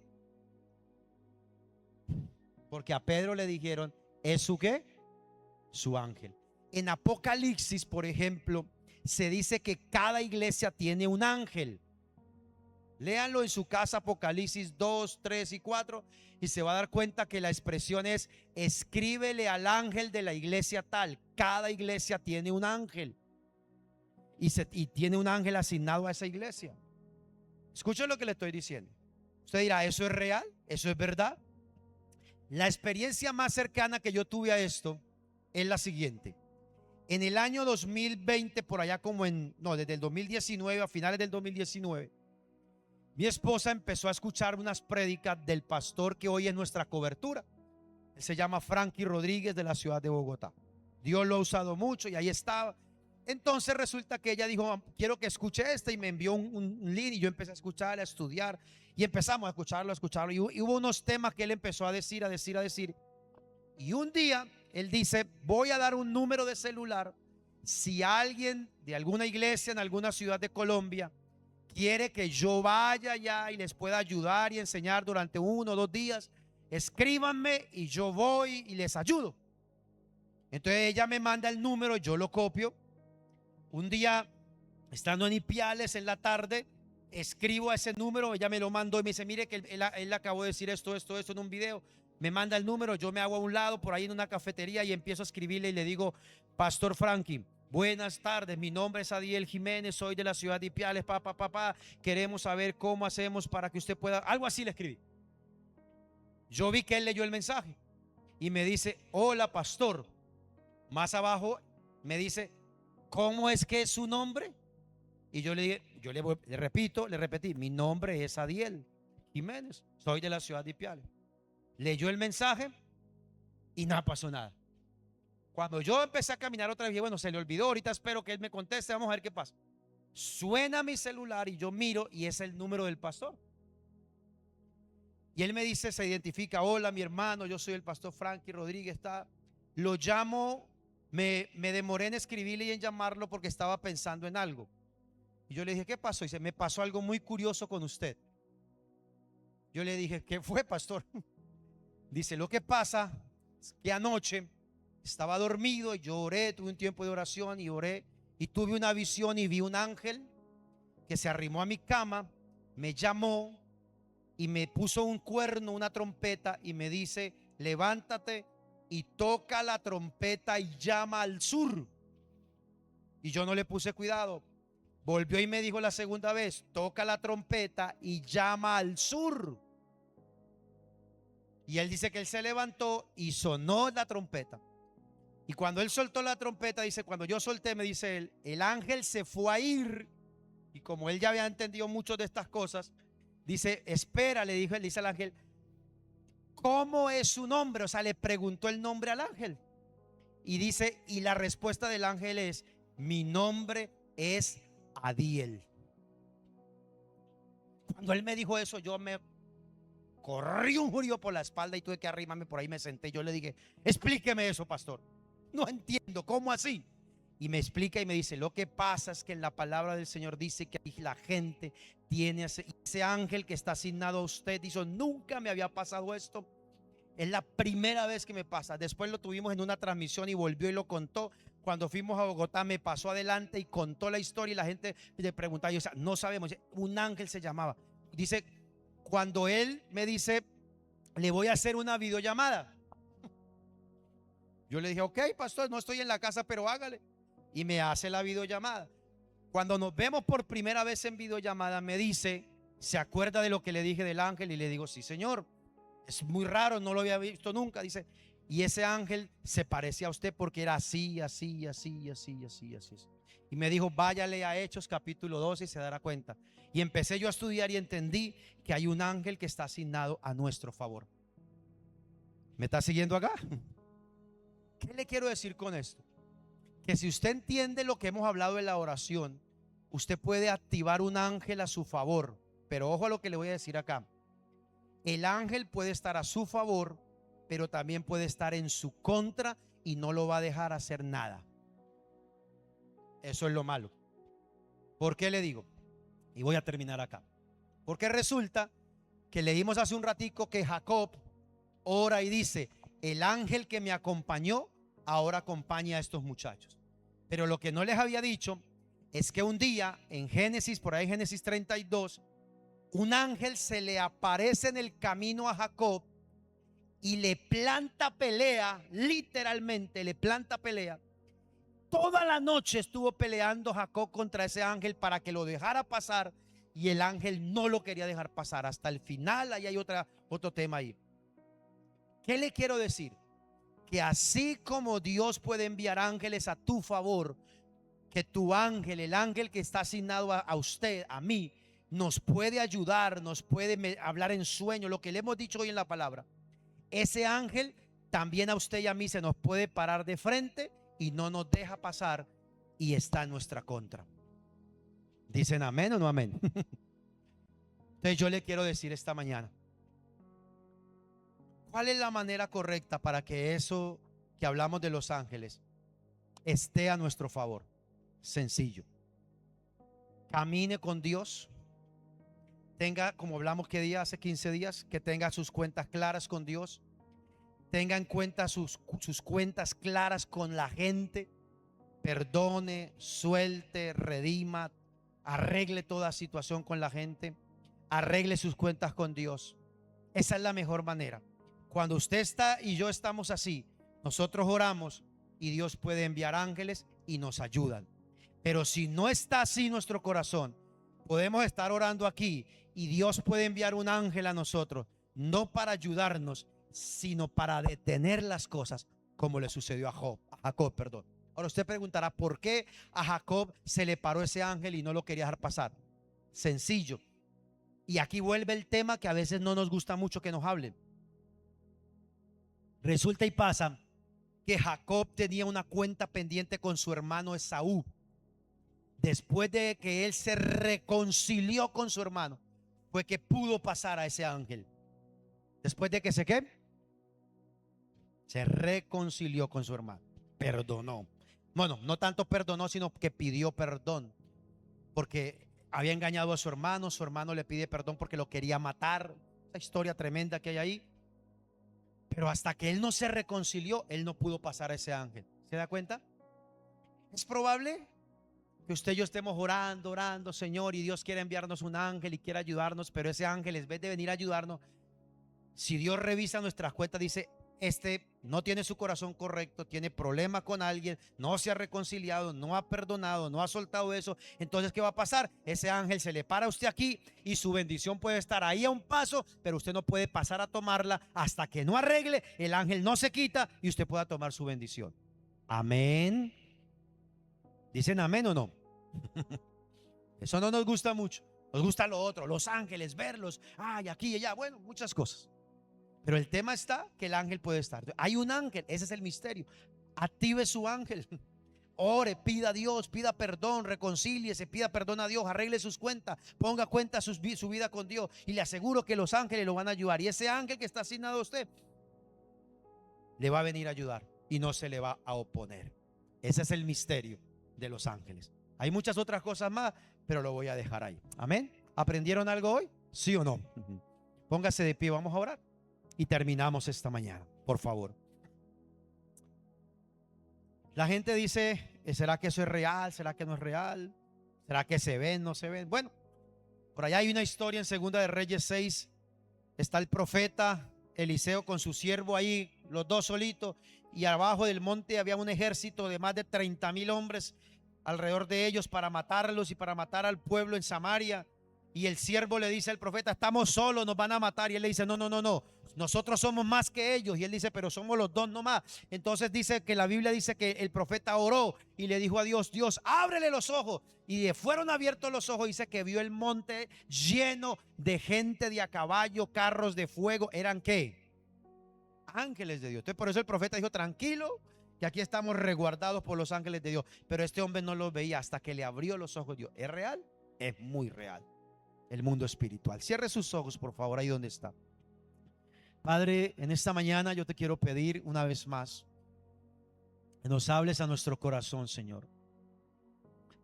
porque a Pedro le dijeron: ¿es su qué? Su ángel. En Apocalipsis, por ejemplo, se dice que cada iglesia tiene un ángel. Léanlo en su casa, Apocalipsis 2, 3 y 4, y se va a dar cuenta que la expresión es: escríbele al ángel de la iglesia tal. Cada iglesia tiene un ángel y tiene un ángel asignado a esa iglesia. Escuchen lo que le estoy diciendo. Usted dirá: ¿eso es real? ¿Eso es verdad? La experiencia más cercana que yo tuve a esto es la siguiente. En el año 2020, por allá desde el 2019, a finales del 2019, mi esposa empezó a escuchar unas prédicas del pastor que hoy es nuestra cobertura. Él se llama Frankie Rodríguez, de la ciudad de Bogotá. Dios lo ha usado mucho y ahí estaba. Entonces resulta que ella dijo: quiero que escuche y me envió un link y yo empecé a escuchar, a estudiar y empezamos a escucharlo y hubo unos temas que él empezó a decir. Y un día él dice: voy a dar un número de celular. Si alguien de alguna iglesia en alguna ciudad de Colombia quiere que yo vaya allá y les pueda ayudar y enseñar durante 1 o 2 días, escríbanme y yo voy y les ayudo. Entonces ella me manda el número, yo lo copio. Un día, estando en Ipiales en la tarde, escribo a ese número, ella me lo mandó y me dice: mire que él acabó de decir esto en un video. Me manda el número, yo me hago a un lado por ahí en una cafetería y empiezo a escribirle y le digo: Pastor Frankie, buenas tardes, mi nombre es Adiel Jiménez, soy de la ciudad de Ipiales, queremos saber cómo hacemos para que usted pueda, algo así le escribí. Yo vi que él leyó el mensaje y me dice: hola pastor. Más abajo me dice: ¿cómo es que es su nombre? Y yo le repetí: mi nombre es Adiel Jiménez, soy de la ciudad de Ipiales. Leyó el mensaje y no pasó nada. Cuando yo empecé a caminar otra vez, bueno, se le olvidó, ahorita espero que él me conteste, vamos a ver qué pasa. Suena mi celular y yo miro y es el número del pastor. Y él me dice, se identifica: hola mi hermano, yo soy el pastor Frankie Rodríguez. Lo llamo, me demoré en escribirle y en llamarlo porque estaba pensando en algo. Y yo le dije: ¿qué pasó? Y dice: me pasó algo muy curioso con usted. Yo le dije: ¿qué fue, pastor? Dice: lo que pasa es que anoche estaba dormido y yo oré, tuve un tiempo de oración y oré y tuve una visión y vi un ángel que se arrimó a mi cama, me llamó y me puso un cuerno, una trompeta, y me dice: levántate y toca la trompeta y llama al sur. Y yo no le puse cuidado. Volvió y me dijo la segunda vez: toca la trompeta y llama al sur. Y él dice que él se levantó y sonó la trompeta. Y cuando él soltó la trompeta, dice, cuando yo solté, me dice él, el ángel se fue a ir. Y como él ya había entendido mucho de estas cosas, dice: espera, le dijo, él dice al ángel, ¿cómo es su nombre? O sea, le preguntó el nombre al ángel. Y dice, y la respuesta del ángel es: mi nombre es Adiel. Cuando él me dijo eso, yo me corrí un jurío por la espalda y tuve que arrimarme por ahí, me senté. Yo le dije: explíqueme eso, pastor. No entiendo, ¿cómo así? Y me explica y me dice: lo que pasa es que en la palabra del Señor dice que la gente tiene ese ángel que está asignado a usted. Dice: nunca me había pasado esto. Es la primera vez que me pasa. Después lo tuvimos en una transmisión y volvió y lo contó. Cuando fuimos a Bogotá me pasó adelante y contó la historia y la gente le preguntaba. Yo, o sea, no sabemos, un ángel se llamaba. Dice, cuando él me dice: le voy a hacer una videollamada. Yo le dije: ok, pastor, no estoy en la casa, pero hágale. Y me hace la videollamada. Cuando nos vemos por primera vez en videollamada, me dice: ¿se acuerda de lo que le dije del ángel? Y le digo: sí, señor. Es muy raro, no lo había visto nunca. Dice: y ese ángel se parecía a usted porque era así, así, así, así, así, así. Y me dijo: váyale a Hechos capítulo 12 y se dará cuenta. Y empecé yo a estudiar y entendí que hay un ángel que está asignado a nuestro favor. ¿Me está siguiendo acá? ¿Qué le quiero decir con esto? Que si usted entiende lo que hemos hablado en la oración, usted puede activar un ángel a su favor. Pero ojo a lo que le voy a decir acá. El ángel puede estar a su favor, pero también puede estar en su contra y no lo va a dejar hacer nada. Eso es lo malo. ¿Por qué le digo? Y voy a terminar acá. Porque resulta que leímos hace un ratico que Jacob ora y dice: el ángel que me acompañó ahora acompaña a estos muchachos. Pero lo que no les había dicho es que un día en Génesis, por ahí Génesis 32, un ángel se le aparece en el camino a Jacob y le planta pelea, literalmente le planta pelea. Toda la noche estuvo peleando Jacob contra ese ángel para que lo dejara pasar, y el ángel no lo quería dejar pasar hasta el final. Ahí hay otro tema ahí. ¿Qué le quiero decir? Que así como Dios puede enviar ángeles a tu favor, que tu ángel, el ángel que está asignado a usted, a mí, nos puede ayudar, nos puede hablar en sueño, lo que le hemos dicho hoy en la palabra. Ese ángel también a usted y a mí se nos puede parar de frente y no nos deja pasar y está en nuestra contra. ¿Dicen amén o no amén? Entonces yo le quiero decir esta mañana, ¿cuál es la manera correcta para que eso que hablamos de los ángeles esté a nuestro favor? Sencillo. Camine con Dios. Tenga, como hablamos que día hace 15 días, que tenga sus cuentas claras con Dios. Tenga en cuenta sus cuentas claras con la gente. Perdone, suelte, redima, arregle toda situación con la gente. Arregle sus cuentas con Dios. Esa es la mejor manera. Cuando usted está y yo estamos así, nosotros oramos y Dios puede enviar ángeles y nos ayudan. Pero si no está así nuestro corazón, podemos estar orando aquí y Dios puede enviar un ángel a nosotros, no para ayudarnos, sino para detener las cosas, como le sucedió a Jacob, perdón. Ahora usted preguntará: ¿por qué a Jacob se le paró ese ángel y no lo quería dejar pasar? Sencillo. Y aquí vuelve el tema que a veces no nos gusta mucho que nos hablen. Resulta y pasa que Jacob tenía una cuenta pendiente con su hermano Esaú. Después de que él se reconcilió con su hermano, fue que pudo pasar a ese ángel. Después de que se reconcilió con su hermano, perdonó. Bueno, no tanto perdonó, sino que pidió perdón, porque había engañado a su hermano le pide perdón porque lo quería matar. Esa historia tremenda que hay ahí. Pero hasta que él no se reconcilió, él no pudo pasar a ese ángel. ¿Se da cuenta? Es probable que usted y yo estemos orando, orando, Señor, y Dios quiere enviarnos un ángel y quiere ayudarnos, pero ese ángel, en vez de venir a ayudarnos, si Dios revisa nuestras cuentas, dice: este no tiene su corazón correcto, tiene problemas con alguien, no se ha reconciliado, no ha perdonado, no ha soltado eso. Entonces, ¿qué va a pasar? Ese ángel se le para a usted aquí y su bendición puede estar ahí a un paso, pero usted no puede pasar a tomarla hasta que no arregle. El ángel no se quita y usted pueda tomar su bendición. Amén. ¿Dicen amén o no? Eso no nos gusta mucho. Nos gusta lo otro, los ángeles, verlos, ay, aquí y allá, bueno, muchas cosas. Pero el tema está que el ángel puede estar. Hay un ángel, ese es el misterio. Active su ángel. Ore, pida a Dios, pida perdón, reconcíliese, pida perdón a Dios, arregle sus cuentas, ponga cuenta su vida con Dios. Y le aseguro que los ángeles lo van a ayudar. Y ese ángel que está asignado a usted le va a venir a ayudar y no se le va a oponer. Ese es el misterio de los ángeles. Hay muchas otras cosas más, pero lo voy a dejar ahí. Amén. ¿Aprendieron algo hoy? ¿Sí o no? Póngase de pie, vamos a orar. Y terminamos esta mañana, por favor. La gente dice: ¿será que eso es real? ¿Será que no es real? ¿Será que se ven, no se ven? Bueno, por allá hay una historia en Segunda de Reyes 6. Está el profeta Eliseo con su siervo ahí, los dos solitos, y abajo del monte había un ejército de más de 30,000 hombres alrededor de ellos para matarlos y para matar al pueblo en Samaria. Y el siervo le dice al profeta: estamos solos, nos van a matar. Y él le dice: no, no, no, no, nosotros somos más que ellos. Y él dice: pero somos los dos nomás. Entonces dice que la Biblia dice que el profeta oró y le dijo a Dios: Dios, ábrele los ojos. Y le fueron abiertos los ojos. Dice que vio el monte lleno de gente de a caballo, carros de fuego. ¿Eran qué? Ángeles de Dios. Entonces por eso el profeta dijo: tranquilo, que aquí estamos resguardados por los ángeles de Dios. Pero este hombre no los veía hasta que le abrió los ojos Dios. ¿Es real? Es muy real. El mundo espiritual. Cierre sus ojos, por favor, ahí donde está. Padre, en esta mañana yo te quiero pedir una vez más que nos hables a nuestro corazón, Señor.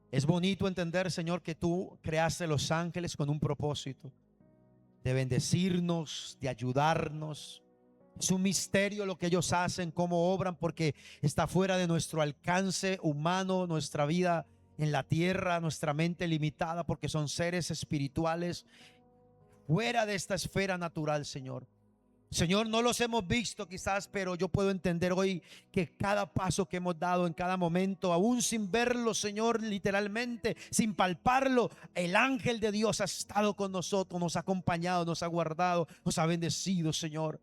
Es bonito entender, Señor, que tú creaste los ángeles con un propósito de bendecirnos, de ayudarnos. Es un misterio lo que ellos hacen, cómo obran, porque está fuera de nuestro alcance humano, nuestra vida en la tierra, nuestra mente limitada, porque son seres espirituales fuera de esta esfera natural, Señor. Señor, no los hemos visto quizás, pero yo puedo entender hoy que cada paso que hemos dado en cada momento, aún sin verlo, Señor, literalmente, sin palparlo, el ángel de Dios ha estado con nosotros, nos ha acompañado, nos ha guardado, nos ha bendecido, Señor.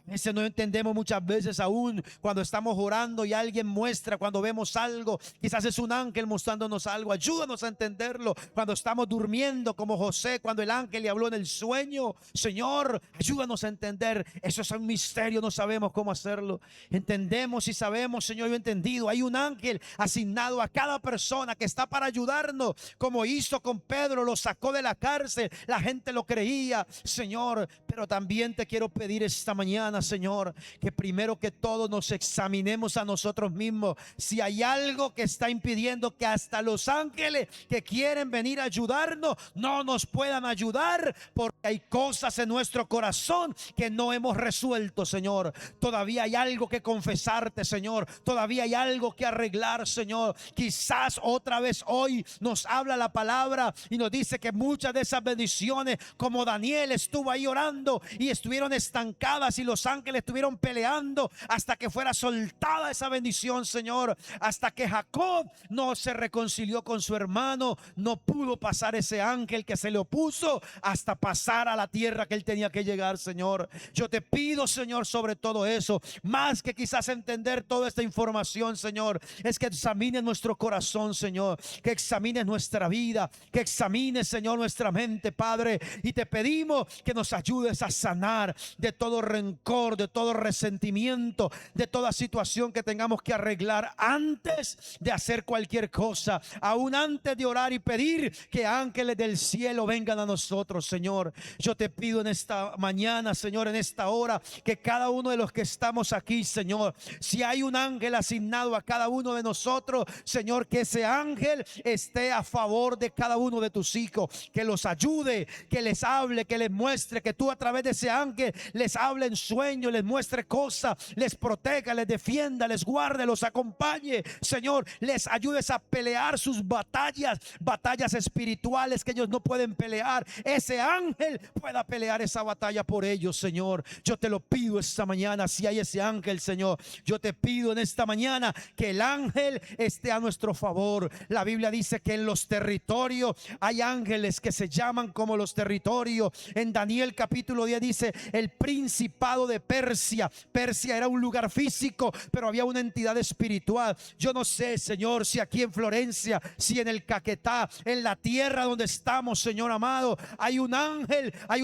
A veces no entendemos, muchas veces aún cuando estamos orando y alguien muestra, cuando vemos algo, quizás es un ángel mostrándonos algo. Ayúdanos a entenderlo. Cuando estamos durmiendo como José, cuando el ángel le habló en el sueño, Señor, ayúdanos a entender. Eso es un misterio, no sabemos cómo hacerlo. Entendemos y sabemos, Señor, yo he entendido. Hay un ángel asignado a cada persona que está para ayudarnos, como hizo con Pedro, lo sacó de la cárcel. La gente lo creía, Señor, pero también te quiero pedir esta mañana, Señor, que primero que todo nos examinemos a nosotros mismos. Si hay algo que está impidiendo que hasta los ángeles que quieren venir a ayudarnos no nos puedan ayudar, porque hay cosas en nuestro corazón que no hemos resuelto, Señor. Todavía hay algo que confesarte, Señor. Todavía hay algo que arreglar, Señor. Quizás otra vez hoy nos habla la palabra y nos dice que muchas de esas bendiciones, como Daniel estuvo ahí orando y estuvieron estancadas, y los ángeles estuvieron peleando hasta que fuera soltada esa bendición, Señor. Hasta que Jacob no se reconcilió con su hermano, no pudo pasar ese ángel que se le opuso hasta pasar a la tierra que él tenía que llegar, Señor. Yo te pido, Señor, sobre todo eso, más que quizás entender toda esta información, Señor, es que examines nuestro corazón, Señor, que examines nuestra vida, que examines, Señor, nuestra mente, Padre, y te pedimos que nos ayudes a sanar de todo rencor, de todo resentimiento, de toda situación que tengamos que arreglar antes de hacer cualquier cosa, aún antes de orar y pedir que ángeles del cielo vengan a nosotros, Señor. Yo te pido en esta mañana, Señor, en esta hora, que cada uno de los que estamos aquí, Señor, si hay un ángel asignado a cada uno de nosotros, Señor, que ese ángel esté a favor de cada uno de tus hijos, que los ayude, que les hable, que les muestre, que tú a través de ese ángel les hable en sueños, sueños, les muestre cosas, les proteja, les defienda, les guarde, los acompañe, Señor, les ayudes a pelear sus batallas espirituales que ellos no pueden pelear. Ese ángel pueda pelear esa batalla por ellos, Señor. Yo te lo pido esta mañana, si hay ese ángel, Señor, yo te pido en esta mañana que el ángel esté a nuestro favor. La Biblia dice que en los territorios hay ángeles que se llaman como los territorios. En Daniel capítulo 10 dice el principado de Persia. Persia era un lugar físico, pero había una entidad espiritual. Yo no sé, Señor, si aquí en Florencia, si en el Caquetá, en la tierra donde estamos, Señor amado, hay un ángel, hay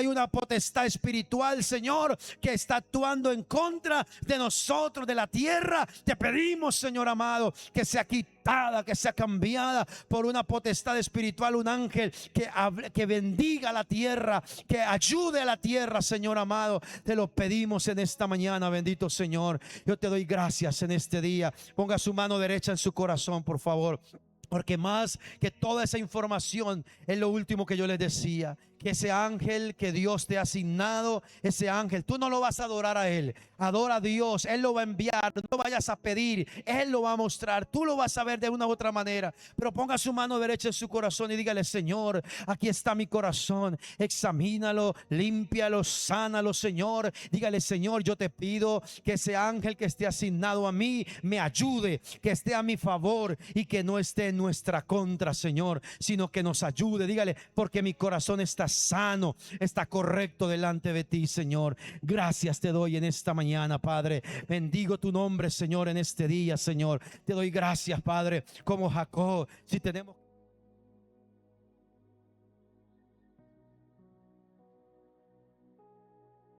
una potestad espiritual, Señor, que está actuando en contra de nosotros, de la tierra. Te pedimos, Señor amado, que sea quitada, que sea cambiada por una potestad espiritual, un ángel que bendiga la tierra, que ayude a la tierra, Señor amado. Te lo pedimos en esta mañana, bendito Señor. Yo te doy gracias en este día. Ponga su mano derecha en su corazón, por favor. Porque más que toda esa información es lo último que yo les decía, que ese ángel que Dios te ha asignado, ese ángel, tú no lo vas a adorar a él, adora a Dios, él lo va a enviar. No vayas a pedir, él lo va a mostrar, tú lo vas a ver de una u otra manera. Pero ponga su mano derecha en su corazón y dígale: Señor, aquí está mi corazón, examínalo, límpialo, sánalo, Señor. Dígale: Señor, yo te pido que ese ángel que esté asignado a mí me ayude, que esté a mi favor y que no esté en nuestra contra, Señor, sino que nos ayude. Dígale: porque mi corazón está sano, está correcto delante de ti, Señor. Gracias te doy en esta mañana, Padre. Bendigo tu nombre, Señor, en este día, Señor. Te doy gracias, Padre, como Jacob. Si tenemos